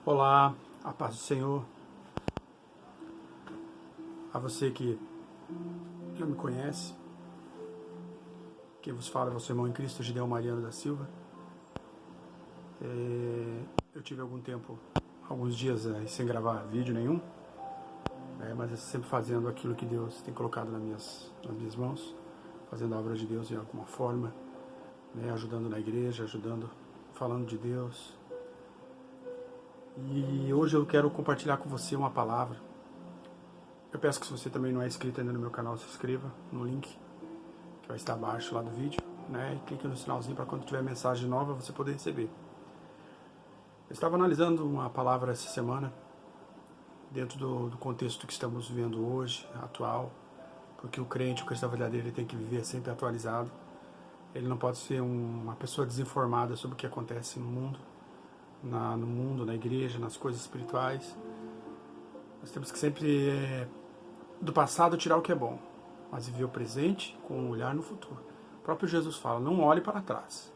Olá, a paz do Senhor. A você que já me conhece, quem vos fala é vosso irmão em Cristo, Gideão Mariano da Silva. Eu tive alguns dias sem gravar vídeo nenhum, mas sempre fazendo aquilo que Deus tem colocado nas minhas mãos, fazendo a obra de Deus de alguma forma, ajudando na igreja, falando de Deus. E hoje eu quero compartilhar com você uma palavra. Eu peço que, se você também não é inscrito ainda no meu canal, se inscreva no link que vai estar abaixo lá do vídeo, e clique no sinalzinho para quando tiver mensagem nova você poder receber. Eu estava analisando uma palavra essa semana dentro do contexto que estamos vivendo hoje, atual, porque o cristão verdadeiro, ele tem que viver sempre atualizado. Ele não pode ser uma pessoa desinformada sobre o que acontece no mundo, na igreja, nas coisas espirituais. Nós temos que sempre, do passado, tirar o que é bom, mas viver o presente com um olhar no futuro. O próprio Jesus fala, não olhe para trás,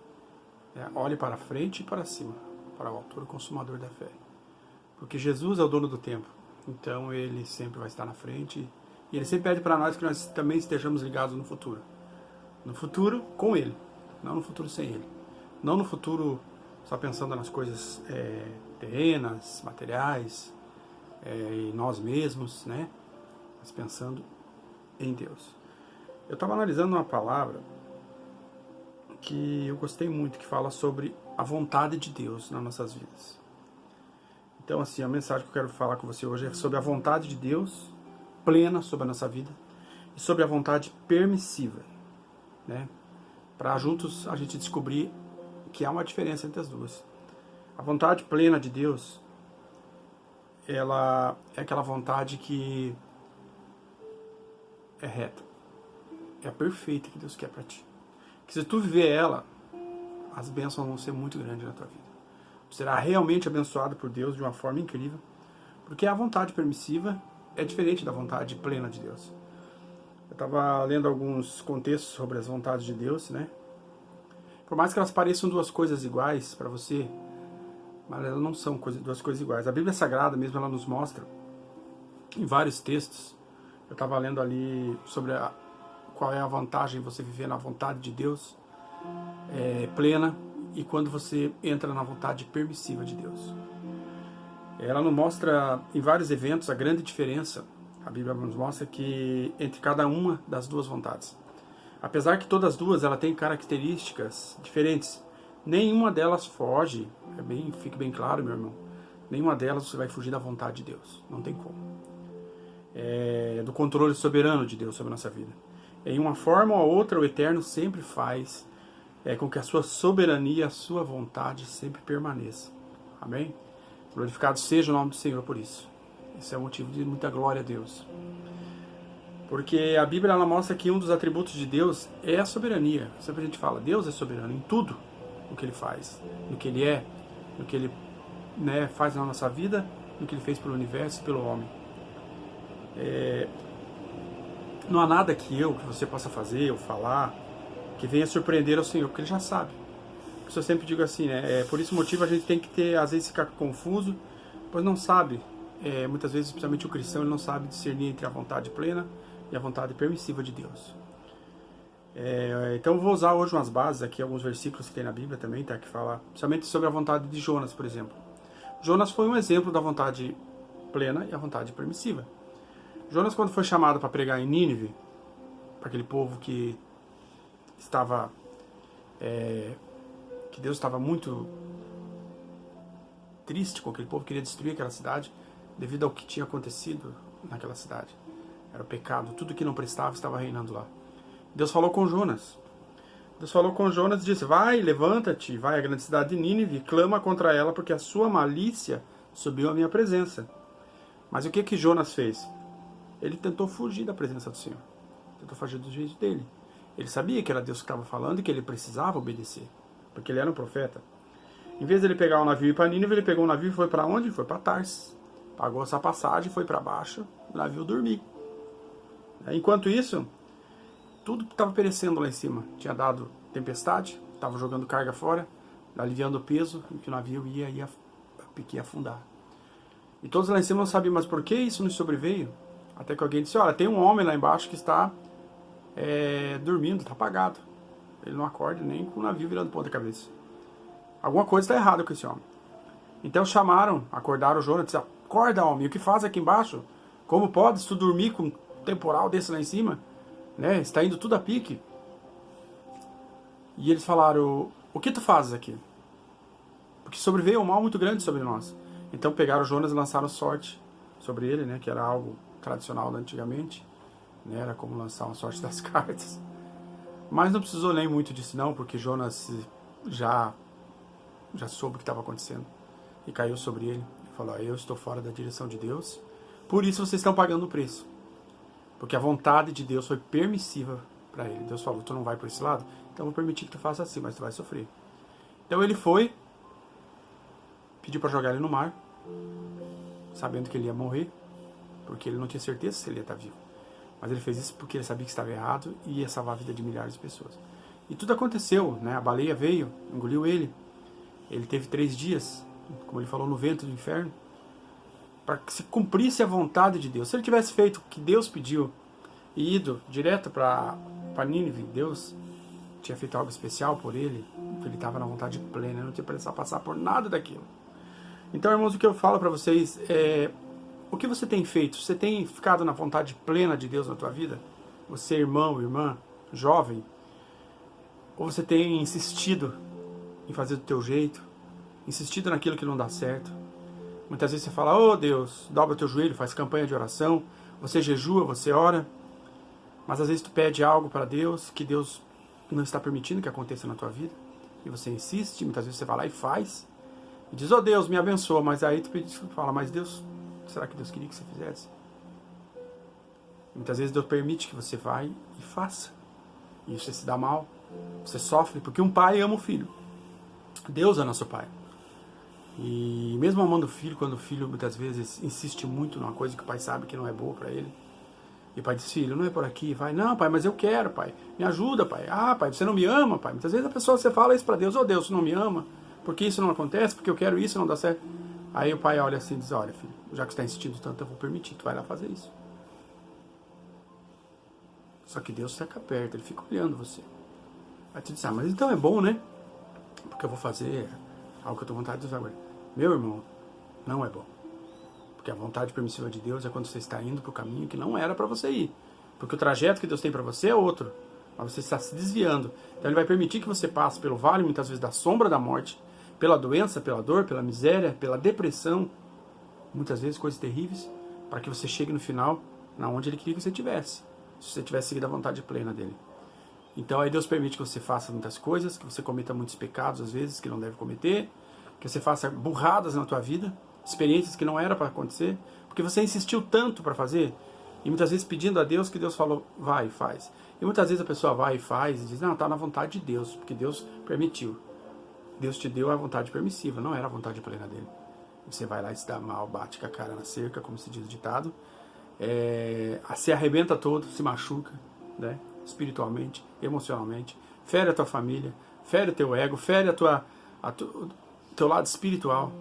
olhe para frente e para cima, para o autor e consumador da fé. Porque Jesus é o dono do tempo, então ele sempre vai estar na frente, e ele sempre pede para nós que nós também estejamos ligados no futuro. No futuro com ele, não no futuro sem ele. Não no futuro só pensando nas coisas terrenas, materiais, em nós mesmos, mas pensando em Deus. Eu estava analisando uma palavra que eu gostei muito, que fala sobre a vontade de Deus nas nossas vidas. Então, assim, a mensagem que eu quero falar com você hoje é sobre a vontade de Deus plena sobre a nossa vida e sobre a vontade permissiva, para juntos a gente descobrir que há uma diferença entre as duas. A vontade plena de Deus, ela é aquela vontade que é reta, é a perfeita que Deus quer para ti. Que se tu viver ela, as bênçãos vão ser muito grandes na tua vida. Tu será realmente abençoado por Deus de uma forma incrível, porque a vontade permissiva é diferente da vontade plena de Deus. Eu estava lendo alguns contextos sobre as vontades de Deus, Por mais que elas pareçam duas coisas iguais para você, mas elas não são duas coisas iguais. A Bíblia Sagrada mesmo, ela nos mostra em vários textos. Eu estava lendo ali sobre qual é a vantagem de você viver na vontade de Deus plena e quando você entra na vontade permissiva de Deus. Ela nos mostra em vários eventos a grande diferença. A Bíblia nos mostra que entre cada uma das duas vontades, apesar que todas as duas ela tem características diferentes, nenhuma delas foge, fique bem claro, meu irmão, nenhuma delas você vai fugir da vontade de Deus, não tem como. Do controle soberano de Deus sobre a nossa vida. Em uma forma ou outra, o Eterno sempre faz com que a sua soberania, a sua vontade sempre permaneça. Amém? Glorificado seja o nome do Senhor por isso. Esse é um motivo de muita glória a Deus. Porque a Bíblia ela mostra que um dos atributos de Deus é a soberania. Sempre a gente fala, Deus é soberano em tudo o que Ele faz, no que Ele é, no que Ele faz na nossa vida, no que Ele fez pelo universo e pelo homem. Não há nada que você possa fazer ou falar que venha surpreender ao Senhor, porque Ele já sabe. Por isso eu sempre digo assim, por esse motivo a gente tem que às vezes ficar confuso, pois não sabe, muitas vezes, especialmente o cristão, ele não sabe discernir entre a vontade plena e a vontade permissiva de Deus. Então eu vou usar hoje umas bases aqui, alguns versículos que tem na Bíblia também, que fala principalmente sobre a vontade de Jonas, por exemplo. Jonas foi um exemplo da vontade plena e a vontade permissiva. Jonas, quando foi chamado para pregar em Nínive, para aquele povo que estava, que Deus estava muito triste com aquele povo, queria destruir aquela cidade, devido ao que tinha acontecido naquela cidade. Era o pecado, tudo que não prestava estava reinando lá. Deus falou com Jonas. Deus falou com Jonas e disse, vai, levanta-te, vai à grande cidade de Nínive, clama contra ela, porque a sua malícia subiu à minha presença. Mas o que Jonas fez? Ele tentou fugir da presença do Senhor. Tentou fugir do juízo dele. Ele sabia que era Deus que estava falando e que ele precisava obedecer, porque ele era um profeta. Em vez de ele pegar um navio e ir para Nínive, ele pegou um navio e foi para onde? Foi para Tarsis. Pagou essa passagem, foi para baixo, o navio dormiu. Enquanto isso, tudo estava perecendo lá em cima. Tinha dado tempestade, estava jogando carga fora, aliviando o peso, e que o navio ia afundar. E todos lá em cima não sabiam, mas por que isso nos sobreveio? Até que alguém disse, olha, tem um homem lá embaixo que está dormindo, está apagado. Ele não acorda nem com o navio virando ponta cabeça. Alguma coisa está errada com esse homem. Então chamaram, acordaram o Jonas e disseram, acorda, homem, o que faz aqui embaixo? Como podes tu dormir com um temporal desse lá em cima? Né? Está indo tudo a pique. E eles falaram, o que tu fazes aqui? Porque sobreveio um mal muito grande sobre nós. Então pegaram o Jonas e lançaram sorte sobre ele, né? Que era algo tradicional antigamente. Né? Era como lançar uma sorte das cartas. Mas não precisou nem muito disso não, porque Jonas já soube o que estava acontecendo. E caiu sobre ele. E falou, eu estou fora da direção de Deus. Por isso vocês estão pagando o preço. Porque a vontade de Deus foi permissiva para ele. Deus falou, tu não vai por esse lado? Então eu vou permitir que tu faça assim, mas tu vai sofrer. Então ele foi, pediu para jogar ele no mar, sabendo que ele ia morrer, porque ele não tinha certeza se ele ia estar vivo. Mas ele fez isso porque ele sabia que estava errado e ia salvar a vida de milhares de pessoas. E tudo aconteceu, né? A baleia veio, engoliu ele. Ele teve 3 dias, como ele falou, no vento do inferno, para que se cumprisse a vontade de Deus. Se ele tivesse feito o que Deus pediu e ido direto para Nínive, Deus tinha feito algo especial por ele, ele estava na vontade plena, não tinha precisado passar por nada daquilo. Então, irmãos, o que eu falo para vocês é, o que você tem feito? Você tem ficado na vontade plena de Deus na tua vida? Você, irmão, irmã, jovem? Ou você tem insistido em fazer do teu jeito? Insistido naquilo que não dá certo? Muitas vezes você fala, oh Deus, dobra o teu joelho, faz campanha de oração, você jejua, você ora, mas às vezes tu pede algo para Deus que Deus não está permitindo que aconteça na tua vida, e você insiste, muitas vezes você vai lá e faz, e diz, oh Deus, me abençoa, mas aí tu fala, mas Deus, será que Deus queria que você fizesse? Muitas vezes Deus permite que você vá e faça, e você se dá mal, você sofre, porque um pai ama o filho, Deus é nosso pai. E mesmo amando o filho, quando o filho muitas vezes insiste muito numa coisa que o pai sabe que não é boa para ele, e o pai diz, filho, não é por aqui, vai, não pai, mas eu quero, pai, me ajuda, pai, ah pai, você não me ama, pai, muitas vezes a pessoa, você fala isso para Deus, oh Deus, você não me ama, porque isso não acontece, porque eu quero isso, não dá certo, aí o pai olha assim e diz, olha filho, já que você está insistindo tanto, eu vou permitir, tu vai lá fazer isso. Só que Deus fica perto, ele fica olhando você, aí tu diz, ah, mas então é bom, né, porque eu vou fazer algo que eu estou com vontade de fazer agora. Meu irmão, não é bom. Porque a vontade permissiva de Deus é quando você está indo para o caminho que não era para você ir. Porque o trajeto que Deus tem para você é outro. Mas você está se desviando. Então Ele vai permitir que você passe pelo vale, muitas vezes, da sombra da morte, pela doença, pela dor, pela miséria, pela depressão, muitas vezes coisas terríveis, para que você chegue no final, na onde Ele queria que você estivesse. Se você tivesse seguido a vontade plena dEle. Então aí Deus permite que você faça muitas coisas, que você cometa muitos pecados, às vezes, que não deve cometer, que você faça burradas na tua vida, experiências que não era para acontecer, porque você insistiu tanto para fazer, e muitas vezes pedindo a Deus que Deus falou, vai e faz. E muitas vezes a pessoa vai e faz e diz, não, está na vontade de Deus, porque Deus permitiu. Deus te deu a vontade permissiva, não era a vontade plena dele. Você vai lá e se dá mal, bate com a cara na cerca, como se diz o ditado, se arrebenta todo, se machuca, né? Espiritualmente, emocionalmente, fere a tua família, fere o teu ego, fere teu lado espiritual,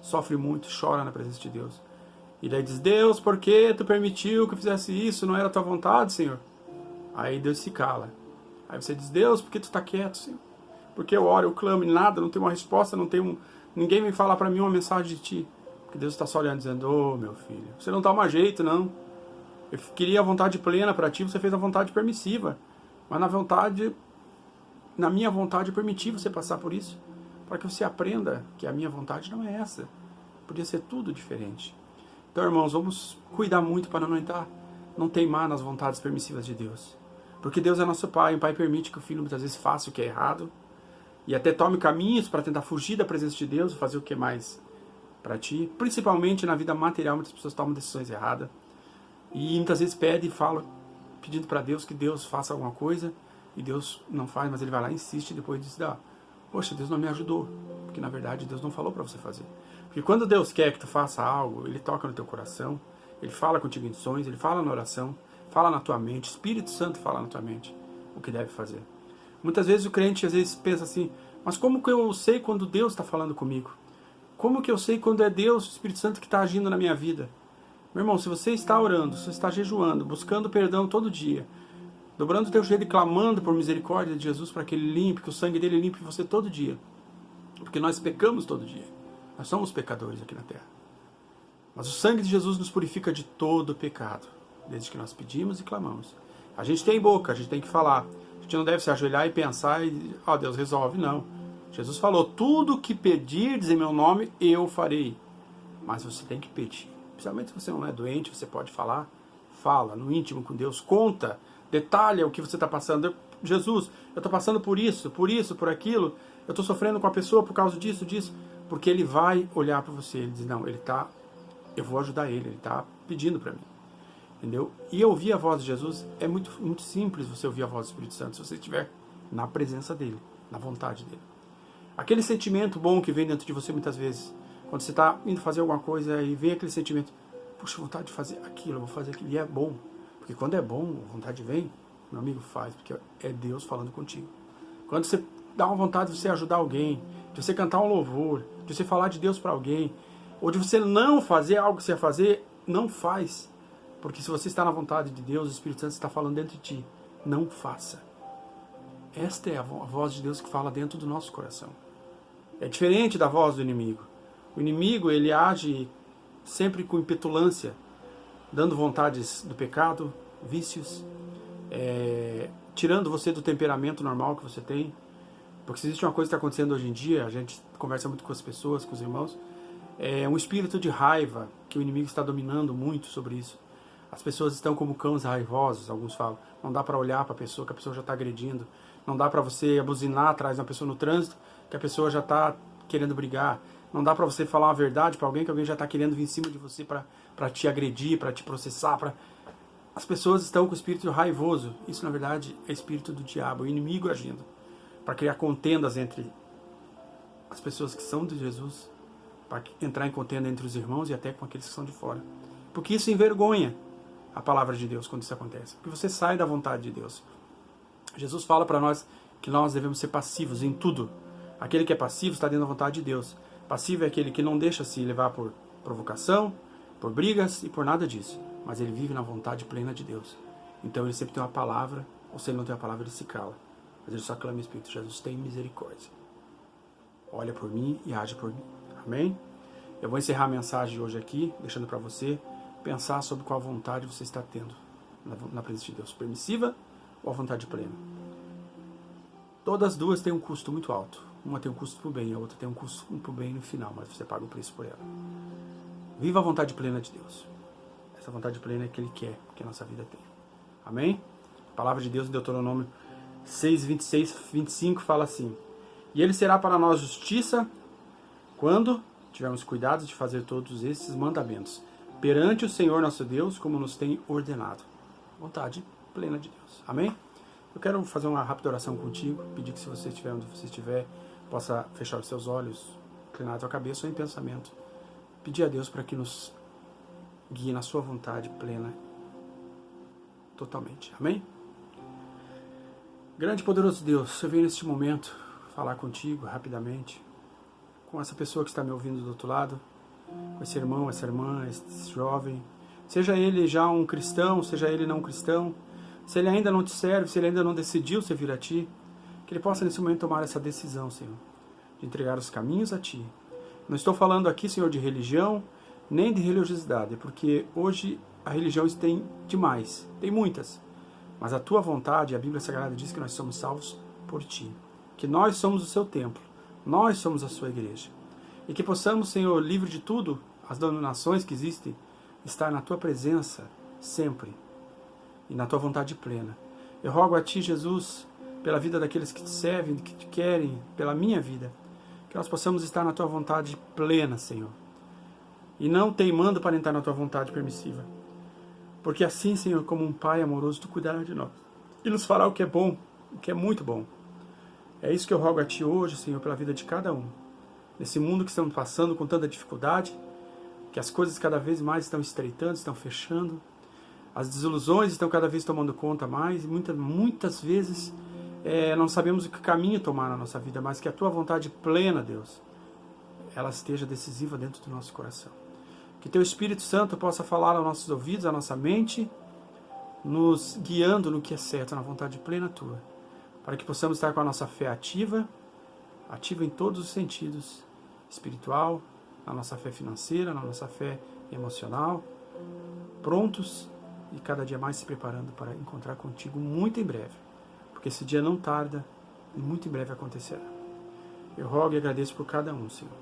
sofre muito, chora na presença de Deus. E daí diz, Deus, por que tu permitiu que eu fizesse isso? Não era a tua vontade, Senhor? Aí Deus se cala. Aí você diz, Deus, por que tu está quieto, Senhor? Porque eu oro, eu clamo e nada, não tem uma resposta, ninguém vem falar para mim uma mensagem de ti. Porque Deus está só olhando dizendo, ô meu filho, você não toma jeito, não. Eu queria a vontade plena para ti, você fez a vontade permissiva. Mas na minha vontade eu permiti você passar por isso, para que você aprenda que a minha vontade não é essa. Podia ser tudo diferente. Então, irmãos, vamos cuidar muito para não teimar nas vontades permissivas de Deus. Porque Deus é nosso Pai, e o Pai permite que o Filho muitas vezes faça o que é errado, e até tome caminhos para tentar fugir da presença de Deus, fazer o que é mais para ti. Principalmente na vida material, muitas pessoas tomam decisões erradas, e muitas vezes pede e fala, pedindo para Deus que Deus faça alguma coisa, e Deus não faz, mas ele vai lá e insiste, e depois diz, poxa, Deus não me ajudou, porque na verdade Deus não falou para você fazer. Porque quando Deus quer que tu faça algo, Ele toca no teu coração, Ele fala contigo em sonhos, Ele fala na oração, fala na tua mente, Espírito Santo fala na tua mente o que deve fazer. Muitas vezes o crente às vezes pensa assim, mas como que eu sei quando Deus está falando comigo? Como que eu sei quando é Deus, o Espírito Santo, que está agindo na minha vida? Meu irmão, se você está orando, se você está jejuando, buscando perdão todo dia, dobrando o teu joelho e clamando por misericórdia de Jesus para que Ele limpe, que o sangue dele limpe você todo dia. Porque nós pecamos todo dia. Nós somos pecadores aqui na terra. Mas o sangue de Jesus nos purifica de todo pecado, desde que nós pedimos e clamamos. A gente tem boca, a gente tem que falar. A gente não deve se ajoelhar e pensar e, Deus resolve, não. Jesus falou, tudo que pedirdes em meu nome, eu farei. Mas você tem que pedir. Principalmente se você não é doente, você pode falar. Fala no íntimo com Deus, conta, detalha o que você está passando. Jesus, eu estou passando por isso, por aquilo. Eu estou sofrendo com a pessoa por causa disso. Porque Ele vai olhar para você. Ele diz, não, eu vou ajudar ele está pedindo para mim. Entendeu? E ouvir a voz de Jesus é muito, muito simples você ouvir a voz do Espírito Santo, se você estiver na presença dele, na vontade dele. Aquele sentimento bom que vem dentro de você muitas vezes, quando você está indo fazer alguma coisa e vem aquele sentimento, puxa, vontade de fazer aquilo, eu vou fazer aquilo, e é bom. Porque quando é bom, a vontade vem, meu amigo, faz, porque é Deus falando contigo. Quando você dá uma vontade de você ajudar alguém, de você cantar um louvor, de você falar de Deus para alguém, ou de você não fazer algo que você ia fazer, não faz. Porque se você está na vontade de Deus, o Espírito Santo está falando dentro de ti. Não faça. Esta é a voz de Deus que fala dentro do nosso coração. É diferente da voz do inimigo. O inimigo, ele age sempre com petulância, dando vontades do pecado, vícios, tirando você do temperamento normal que você tem. Porque se existe uma coisa que está acontecendo hoje em dia, a gente conversa muito com as pessoas, com os irmãos, é um espírito de raiva que o inimigo está dominando muito sobre isso. As pessoas estão como cães raivosos, alguns falam. Não dá para olhar para a pessoa, que a pessoa já está agredindo. Não dá para você abuzinar atrás de uma pessoa no trânsito, que a pessoa já está querendo brigar. Não dá para você falar uma verdade para alguém, que alguém já está querendo vir em cima de você para te agredir, para te processar. As pessoas estão com o espírito raivoso. Isso, na verdade, é espírito do diabo, o inimigo agindo, para criar contendas entre as pessoas que são de Jesus, para entrar em contenda entre os irmãos e até com aqueles que são de fora. Porque isso envergonha a palavra de Deus quando isso acontece. Porque você sai da vontade de Deus. Jesus fala para nós que nós devemos ser passivos em tudo. Aquele que é passivo está dentro da vontade de Deus. Passivo é aquele que não deixa se levar por provocação, por brigas e por nada disso. Mas ele vive na vontade plena de Deus. Então ele sempre tem uma palavra, ou se ele não tem uma palavra, ele se cala. Mas ele só clama, Espírito, Jesus, tem misericórdia. Olha por mim e age por mim. Amém? Eu vou encerrar a mensagem de hoje aqui, deixando para você pensar sobre qual vontade você está tendo na presença de Deus. Permissiva ou a vontade plena? Todas as duas têm um custo muito alto. Uma tem um custo para o bem, a outra tem um custo para o bem no final, mas você paga o preço por ela. Viva a vontade plena de Deus. Essa vontade plena é que Ele quer que a nossa vida tenha. Amém? A palavra de Deus em Deuteronômio 6, 26, 25 fala assim: e Ele será para nós justiça quando tivermos cuidado de fazer todos esses mandamentos perante o Senhor nosso Deus, como nos tem ordenado. Vontade plena de Deus. Amém? Eu quero fazer uma rápida oração contigo, pedir que se você estiver onde você estiver, possa fechar os seus olhos, inclinar a tua cabeça ou em pensamento. Pedir a Deus para que nos guie na sua vontade plena, totalmente. Amém? Grande e poderoso Deus, eu venho neste momento falar contigo rapidamente, com essa pessoa que está me ouvindo do outro lado, com esse irmão, essa irmã, esse jovem, seja ele já um cristão, seja ele não cristão, se ele ainda não te serve, se ele ainda não decidiu servir a Ti, que ele possa nesse momento tomar essa decisão, Senhor, de entregar os caminhos a Ti. Não estou falando aqui, Senhor, de religião, nem de religiosidade, porque hoje a religião tem demais, tem muitas, mas a Tua vontade, a Bíblia Sagrada diz que nós somos salvos por Ti, que nós somos o Seu templo, nós somos a Sua igreja, e que possamos, Senhor, livre de tudo, as denominações que existem, estar na Tua presença sempre, e na Tua vontade plena. Eu rogo a Ti, Jesus, pela vida daqueles que Te servem, que Te querem, pela minha vida, que nós possamos estar na Tua vontade plena, Senhor, e não teimando para entrar na Tua vontade permissiva, porque assim, Senhor, como um Pai amoroso, Tu cuidará de nós, e nos fará o que é bom, o que é muito bom. É isso que eu rogo a Ti hoje, Senhor, pela vida de cada um, nesse mundo que estamos passando com tanta dificuldade, que as coisas cada vez mais estão estreitando, estão fechando, as desilusões estão cada vez tomando conta mais, e muitas vezes não sabemos o que caminho tomar na nossa vida, mas que a Tua vontade plena, Deus, ela esteja decisiva dentro do nosso coração. Que Teu Espírito Santo possa falar aos nossos ouvidos, à nossa mente, nos guiando no que é certo, na vontade plena Tua, para que possamos estar com a nossa fé ativa em todos os sentidos, espiritual, na nossa fé financeira, na nossa fé emocional, prontos e cada dia mais se preparando para encontrar contigo muito em breve, porque esse dia não tarda e muito em breve acontecerá. Eu rogo e agradeço por cada um, Senhor.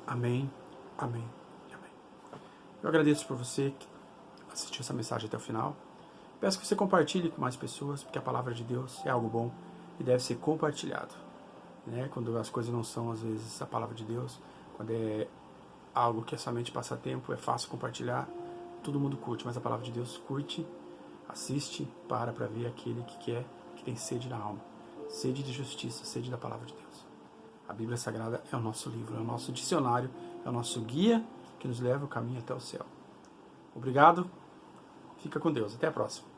Amém, amém e amém. Eu agradeço por você que assistiu essa mensagem até o final. Peço que você compartilhe com mais pessoas, porque a palavra de Deus é algo bom e deve ser compartilhado. Quando as coisas não são, às vezes, a palavra de Deus, quando é algo que é somente passatempo, é fácil compartilhar, todo mundo curte, mas a palavra de Deus curte, assiste, para ver aquele que quer, que tem sede na alma, sede de justiça, sede da palavra de Deus. A Bíblia Sagrada é o nosso livro, é o nosso dicionário, é o nosso guia que nos leva o caminho até o céu. Obrigado, fica com Deus, até a próxima.